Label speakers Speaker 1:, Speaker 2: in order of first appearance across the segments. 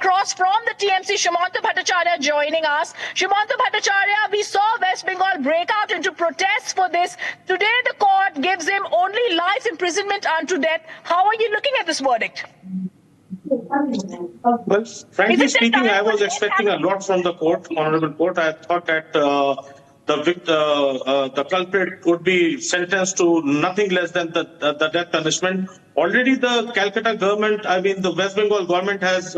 Speaker 1: across from the TMC, Sumanta Bhattacharya joining us. Sumanta Bhattacharya, we saw West Bengal break out into protests for this. Today the court gives him only life imprisonment unto death. How are you looking at this verdict?
Speaker 2: Well, frankly speaking, I was expecting a lot from the court, honorable court. I thought that the culprit would be sentenced to nothing less than the death punishment. Already the Calcutta government, I mean the West Bengal government has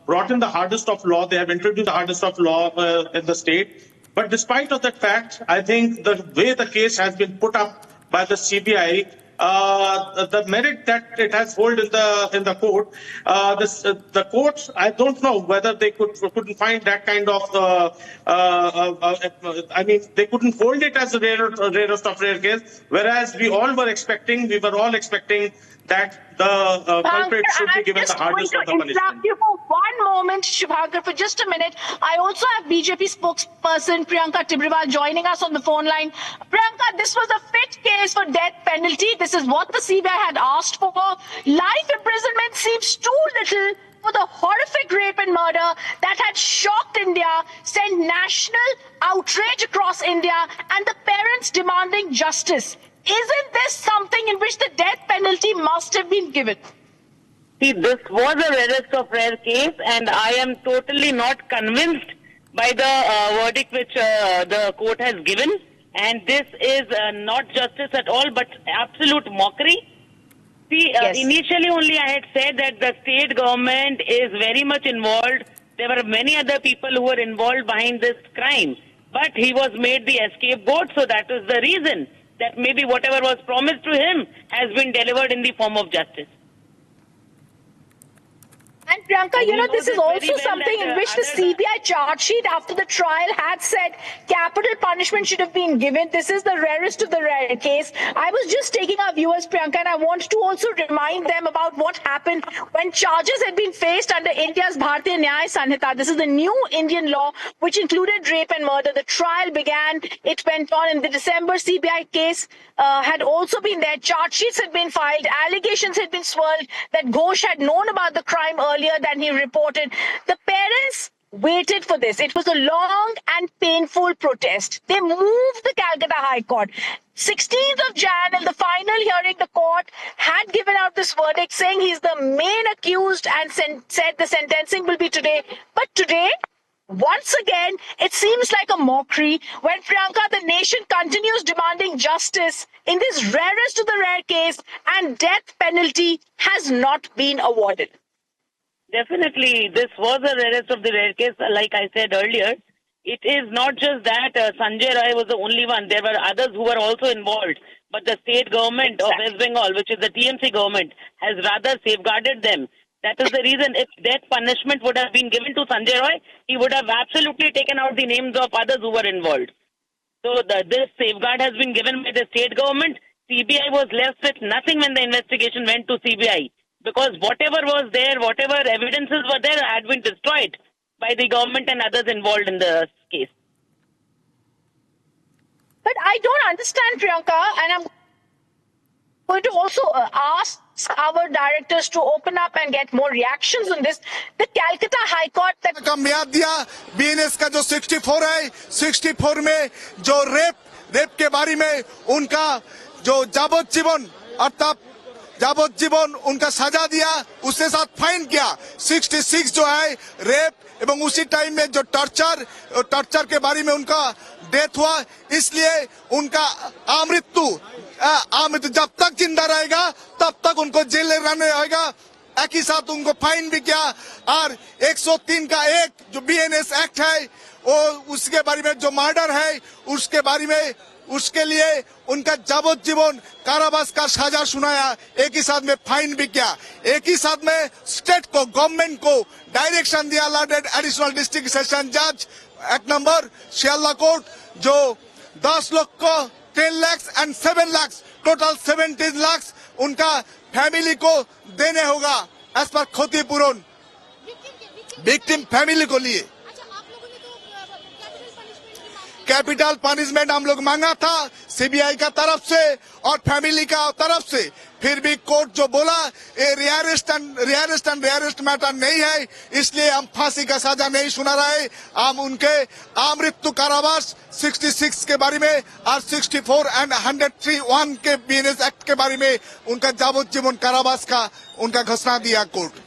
Speaker 2: brought in the hardest of law. They have introduced the hardest of law in the state. But despite of that fact, I think the way the case has been put up by the CBI, the merit that it has hold in the court, the courts, I don't know whether they couldn't find that kind of. I mean, they couldn't hold it as a rarest of rare case. Whereas we were all expecting that the culprit should be given the hardest of the punishment.
Speaker 1: I'm just going to interrupt you for one moment, Shubhankar, for just a minute. I also have BJP spokesperson Priyanka Tibrewal joining us on the phone line. Priyanka, this was a fit case for death penalty. This is what the CBI had asked for. Life imprisonment seems too little for the horrific rape and murder that had shocked India, sent national outrage across India, and the parents demanding justice. Isn't this something in which the death penalty must have been given?
Speaker 3: See, this was a rarest of rare case, and I am totally not convinced by the verdict which the court has given. And this is not justice at all, but absolute mockery. See,
Speaker 1: Yes.
Speaker 3: Initially only I had said that the state government is very much involved. There were many other people who were involved behind this crime. But he was made the scapegoat, so that is the reason that maybe whatever was promised to him has been delivered in the form of justice.
Speaker 1: And Priyanka, you know, this is also
Speaker 3: well
Speaker 1: something
Speaker 3: that,
Speaker 1: in which the CBI charge sheet after the trial had said capital punishment should have been given. This is the rarest of the rare case. I was just taking our viewers, Priyanka, and I want to also remind them about what happened when charges had been faced under India's Bharatiya Nyaya Sanhita. This is the new Indian law which included rape and murder. The trial began, it went on. In the December CBI case had also been there. Charge sheets had been filed, allegations had been swirled that Ghosh had known about the crime earlier than he reported. The parents waited for this. It was a long and painful protest. They moved the Calcutta High Court. 16th of Jan, in the final hearing, the court had given out this verdict saying he's the main accused and said the sentencing will be today. But today, once again, it seems like a mockery when, Priyanka, the nation continues demanding justice in this rarest of the rare case, and death penalty has not been awarded.
Speaker 3: Definitely, this was a rarest of the rare case, like I said earlier. It is not just that Sanjay Roy was the only one. There were others who were also involved. But the state government of West Bengal, which is the TMC government, has rather safeguarded them. That is the reason if death punishment would have been given to Sanjay Roy, he would have absolutely taken out the names of others who were involved. So this safeguard has been given by the state government. CBI was left with nothing when the investigation went to CBI. Because whatever was there, whatever evidences were there had been destroyed by the government and others involved in the case.
Speaker 1: But I don't understand, Priyanka, and I'm going to also ask our directors to open up and get more reactions on this. The Calcutta High Court that
Speaker 4: का म्याद दिया BNS का जो 64 है, 64 में जो rape के बारे में उनका जो जाबोजीवन अर्थात जाबोजीवन उनका सजा दिया, उसके साथ फाइन किया 66 जो है रेप एवं उसी टाइम में जो टॉर्चर के बारे में उनका डेथ हुआ, इसलिए उनका अमृत्यु जब तक जिंदा रहेगा तब तक उनको जेल में रहने होगा। एक ही साथ उनको फाइन भी किया और 103 का एक जो BNS एक्ट है वो उसके बारे में जो मर्डर है उसके बारे में उसके लिए उनका जाबोजीवन कारावास का सजा सुनाया, एक ही साथ में फाइन भी किया, एक ही साथ में स्टेट को गवर्नमेंट को डायरेक्शन दिया लॉर्ड एडिशनल डिस्ट्रिक्ट सेशन जज एक्ट नंबर शियाला कोर्ट जो 10 लाख को 10 लाख एंड 7 लाख टोटल 17 लाख उनका फैमिली को देने होगा एज पर क्षतिपूरण विक्टिम फैमिली को लिए। कैपिटल पनिशमेंट हम लोग मांगा था सीबीआई का तरफ से और फैमिली का तरफ से, फिर भी कोर्ट जो बोला ये रेयरेस्ट रेयरेस्ट मैटर नहीं है, इसलिए हम फांसी का सजा नहीं सुना रहे। हम उनके मृत्यु कारावास 66 के बारे में और 64 एंड 103(1) के बीएनएस एक्ट के बारे में उनका यावज्जीवन कारावास का उनका घोषणा दिया कोर्ट।